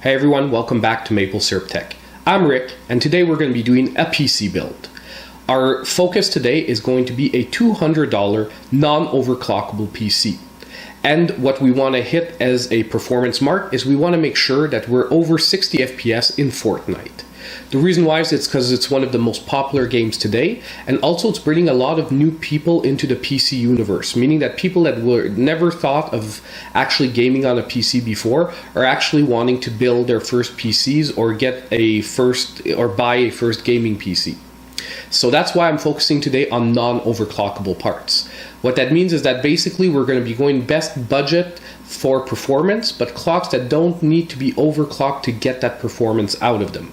Hey everyone, welcome back to Maple Syrup Tech. I'm Rick, and today we're going to be doing a PC build. Our focus today is going to be a $200 non-overclockable PC. And what we want to hit as a performance mark is we want to make sure that we're over 60 FPS in Fortnite. The reason why is because it's one of the most popular games today, and also it's bringing a lot of new people into the PC universe, meaning that people that were never thought of actually gaming on a PC before are actually wanting to build their first PCs or buy a first gaming PC. So that's why I'm focusing today on non-overclockable parts. What that means is that basically we're going to be going best budget for performance, but clocks that don't need to be overclocked to get that performance out of them.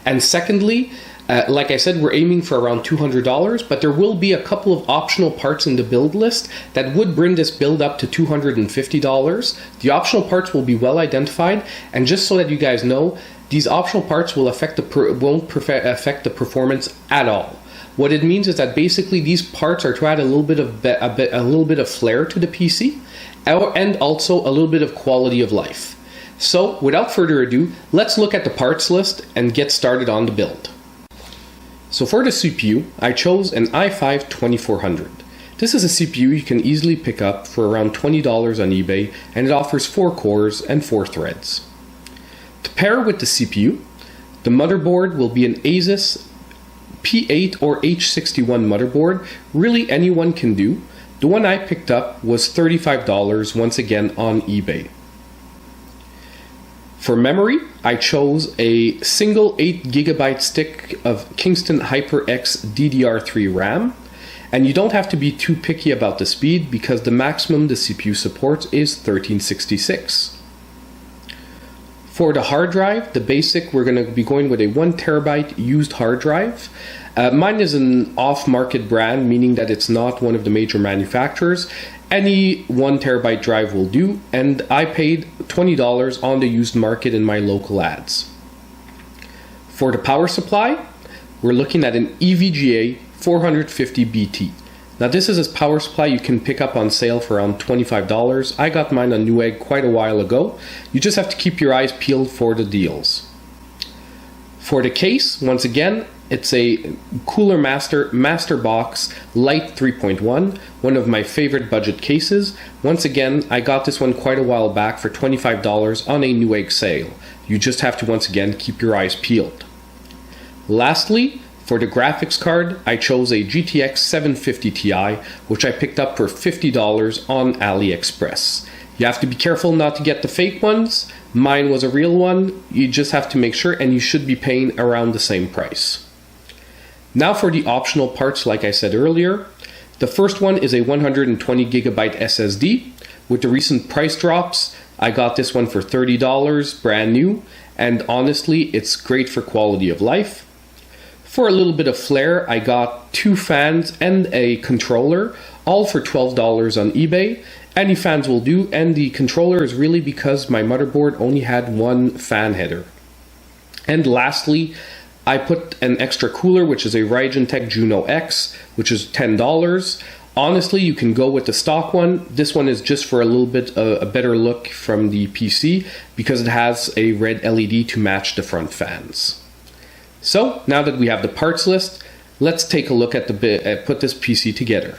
And secondly, like I said, we're aiming for around $200, but there will be a couple of optional parts in the build list that would bring this build up to $250. The optional parts will be well identified, and just so that you guys know, these optional parts will won't affect the performance at all. What it means is that basically these parts are to add a little bit of flair to the PC, and also a little bit of quality of life. So, without further ado, let's look at the parts list and get started on the build. So for the CPU, I chose an i5-2400. This is a CPU you can easily pick up for around $20 on eBay, and it offers 4 cores and 4 threads. To pair with the CPU, the motherboard will be an Asus P8 or H61 motherboard. Really anyone can do. The one I picked up was $35 once again on eBay. For memory, I chose a single 8GB stick of Kingston HyperX DDR3 RAM, and you don't have to be too picky about the speed because the maximum the CPU supports is 1366. For the hard drive, the basic, we're going to be going with a 1TB used hard drive. Mine is an off-market brand, meaning that it's not one of the major manufacturers. Any 1TB drive will do, and I paid $20 on the used market in my local ads. For the power supply, we're looking at an EVGA 450BT. Now this is a power supply you can pick up on sale for around $25. I got mine on Newegg quite a while ago. You just have to keep your eyes peeled for the deals. For the case, once again, it's a Cooler Master Box Lite 3.1, one of my favorite budget cases. Once again, I got this one quite a while back for $25 on a Newegg sale. You just have to once again keep your eyes peeled. Lastly, for the graphics card, I chose a GTX 750 Ti, which I picked up for $50 on AliExpress. You have to be careful not to get the fake ones. Mine was a real one. You just have to make sure, and you should be paying around the same price. Now for the optional parts, like I said earlier. The first one is a 120GB SSD. With the recent price drops, I got this one for $30, brand new, and honestly, it's great for quality of life. For a little bit of flair, I got 2 fans and a controller, all for $12 on eBay. Any fans will do, and the controller is really because my motherboard only had 1 fan header. And lastly, I put an extra cooler, which is a Ryzen Tech Juno X, which is $10. Honestly, you can go with the stock one. This one is just for a little bit a better look from the PC because it has a red LED to match the front fans. So now that we have the parts list, let's take a look at put this PC together.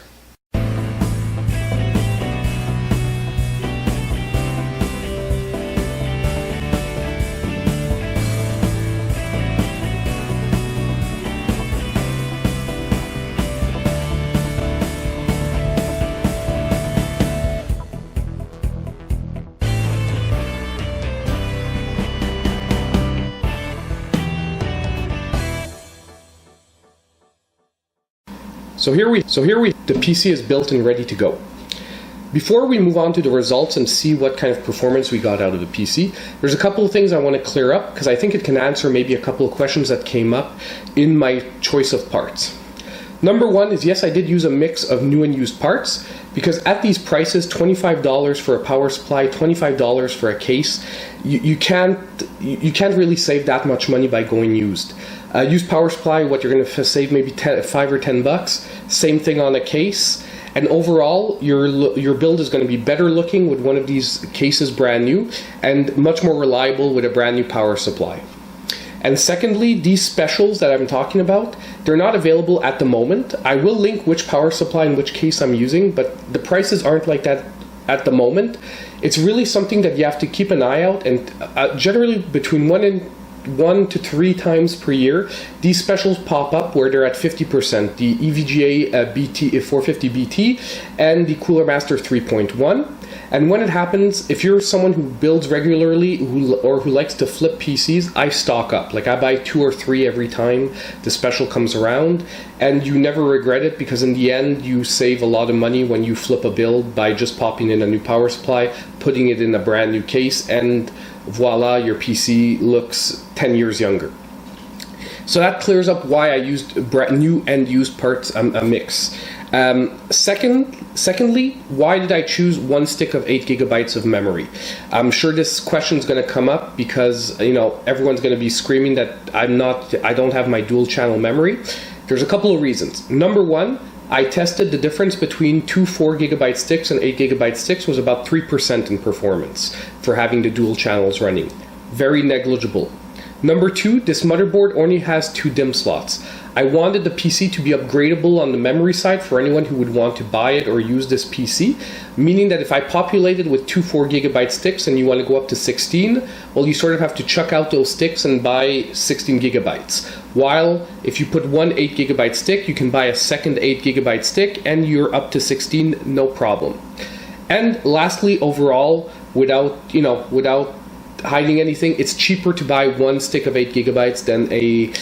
So here the PC is built and ready to go. Before we move on to the results and see what kind of performance we got out of the PC, there's a couple of things I want to clear up because I think it can answer maybe a couple of questions that came up in my choice of parts. Number one is, yes, I did use a mix of new and used parts because at these prices, $25 for a power supply, $25 for a case, you can't really save that much money by going used. Used power supply, what you're going to save maybe $5 or $10. Same thing on a case. And overall, your build is going to be better looking with one of these cases brand new, and much more reliable with a brand new power supply. And secondly, these specials that I'm talking about, they're not available at the moment. I will link which power supply and which case I'm using, but the prices aren't like that at the moment. It's really something that you have to keep an eye out, and generally between 1 to 3 times per year, these specials pop up where they're at 50%, the EVGA BT 450 BT and the Cooler Master 3.1. And when it happens, if you're someone who builds regularly or who likes to flip PCs, I stock up. Like I buy 2 or 3 every time the special comes around, and you never regret it, because in the end you save a lot of money when you flip a build by just popping in a new power supply, putting it in a brand new case, and voila, your PC looks 10 years younger. So that clears up why I used brand new and used parts, a mix. Secondly, why did I choose one stick of 8 gigabytes of memory? I'm sure this question is going to come up because everyone's going to be screaming that I don't have my dual channel memory. There's a couple of reasons. Number one, I tested the difference between 2 4 gigabyte sticks and 8 gigabyte sticks was about 3% in performance for having the dual channels running. Very negligible. Number two, this motherboard only has 2 DIMM slots. I wanted the PC to be upgradable on the memory side for anyone who would want to buy it or use this PC, meaning that if I populate it with 2 4 gigabyte sticks and you want to go up to 16, well, you sort of have to chuck out those sticks and buy 16 gigabytes. While if you put one 8 gigabyte stick, you can buy a second 8 gigabyte stick and you're up to 16, no problem. And lastly, overall, without hiding anything, it's cheaper to buy one stick of 8 gigabytes than a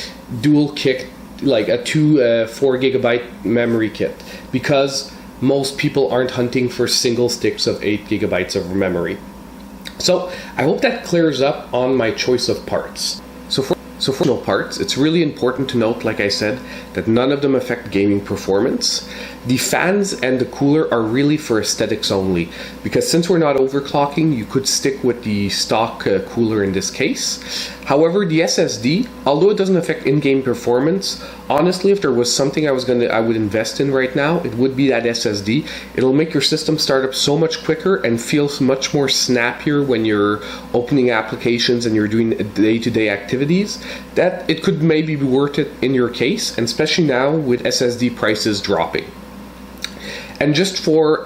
dual kit, like a 2 4 gigabyte memory kit, because most people aren't hunting for single sticks of 8 gigabytes of memory. So I hope that clears up on my choice of parts. So for parts, it's really important to note, like I said, that none of them affect gaming performance. The fans and the cooler are really for aesthetics only, because since we're not overclocking, you could stick with the stock cooler in this case. However, the SSD, although it doesn't affect in-game performance, honestly, if there was something I would invest in right now, it would be that SSD. It'll make your system start up so much quicker and feels much more snappier when you're opening applications and you're doing day-to-day activities, that it could maybe be worth it in your case, and especially now with SSD prices dropping. And just for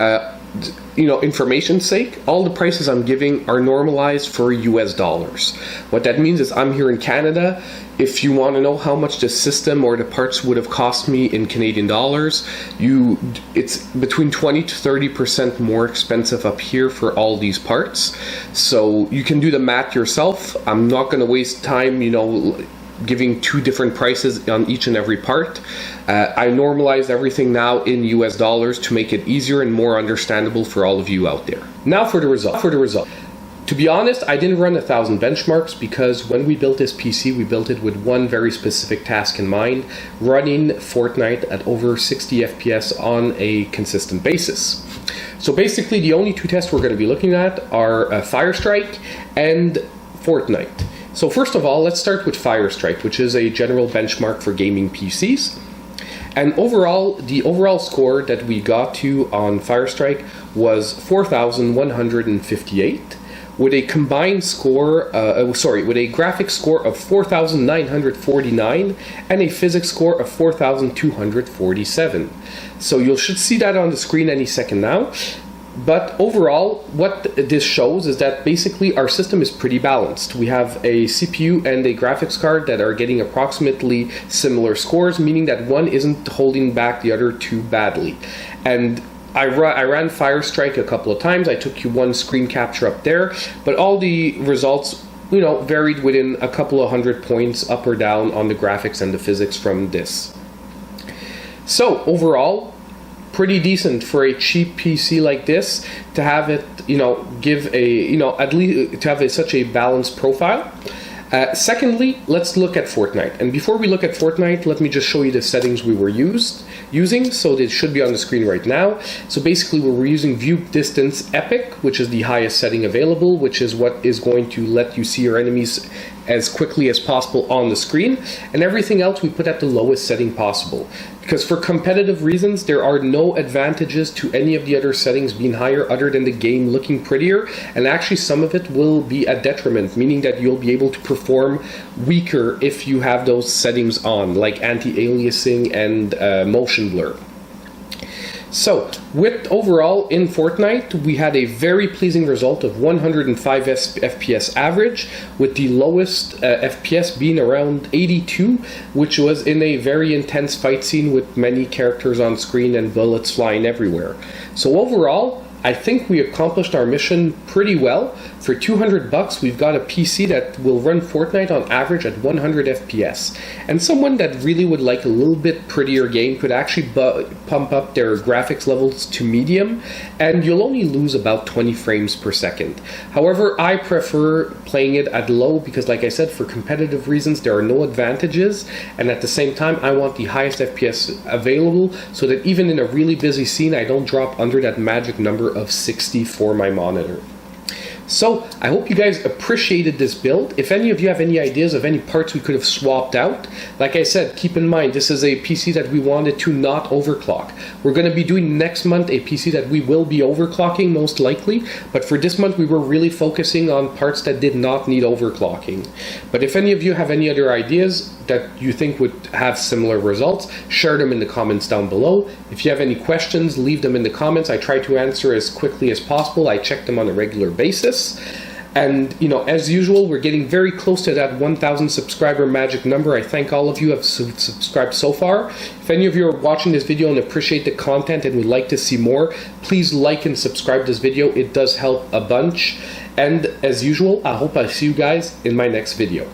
information's sake, all the prices I'm giving are normalized for US dollars. What that means is I'm here in Canada. If you want to know how much the system or the parts would have cost me in Canadian dollars, it's between 20 to 30% more expensive up here for all these parts. So you can do the math yourself. I'm not going to waste time, giving 2 different prices on each and every part. I normalize everything now in US dollars to make it easier and more understandable for all of you out there. Now for the result. To be honest, I didn't run 1,000 benchmarks, because when we built this PC, we built it with one very specific task in mind: running Fortnite at over 60 FPS on a consistent basis. So basically, the only 2 tests we're going to be looking at are Firestrike and Fortnite. So first of all, let's start with Firestrike, which is a general benchmark for gaming PCs. And overall, the overall score that we got to on Firestrike was 4,158, with a combined score, with a graphics score of 4,949 and a physics score of 4,247. So you should see that on the screen any second now. But overall, what this shows is that basically our system is pretty balanced. We have a CPU and a graphics card that are getting approximately similar scores, meaning that one isn't holding back the other too badly. And I ran Firestrike a couple of times. I took you one screen capture up there, but all the results, varied within a couple of 100 points up or down on the graphics and the physics from this. So overall, pretty decent for a cheap PC like this to have it, give a, at least to have such a balanced profile. Secondly, let's look at Fortnite. And before we look at Fortnite, let me just show you the settings we were using. So they should be on the screen right now. So basically, we were using View Distance Epic, which is the highest setting available, which is what is going to let you see your enemies as quickly as possible on the screen. And everything else we put at the lowest setting possible. because for competitive reasons, there are no advantages to any of the other settings being higher other than the game looking prettier, and actually some of it will be a detriment, meaning that you'll be able to perform weaker if you have those settings on, like anti-aliasing and motion blur. So, with overall in Fortnite, we had a very pleasing result of 105 FPS average, with the lowest FPS being around 82, which was in a very intense fight scene with many characters on screen and bullets flying everywhere. So overall, I think we accomplished our mission pretty well. For $200, we've got a PC that will run Fortnite on average at 100 FPS. And someone that really would like a little bit prettier game could actually pump up their graphics levels to medium, and you'll only lose about 20 frames per second. However, I prefer playing it at low because, like I said, for competitive reasons, there are no advantages, and at the same time, I want the highest FPS available so that even in a really busy scene, I don't drop under that magic number of 60 for my monitor. So, I hope you guys appreciated this build. If any of you have any ideas of any parts we could have swapped out, like I said, keep in mind, this is a PC that we wanted to not overclock. We're going to be doing next month a PC that we will be overclocking, most likely, but for this month we were really focusing on parts that did not need overclocking. But if any of you have any other ideas that you think would have similar results, share them in the comments down below. If you have any questions, leave them in the comments. I try to answer as quickly as possible. I check them on a regular basis. And, you know, as usual, we're getting very close to that 1,000 subscriber magic number. I thank all of you who have subscribed so far. If any of you are watching this video and appreciate the content and would like to see more, please like and subscribe this video. It does help a bunch. And as usual, I hope I see you guys in my next video.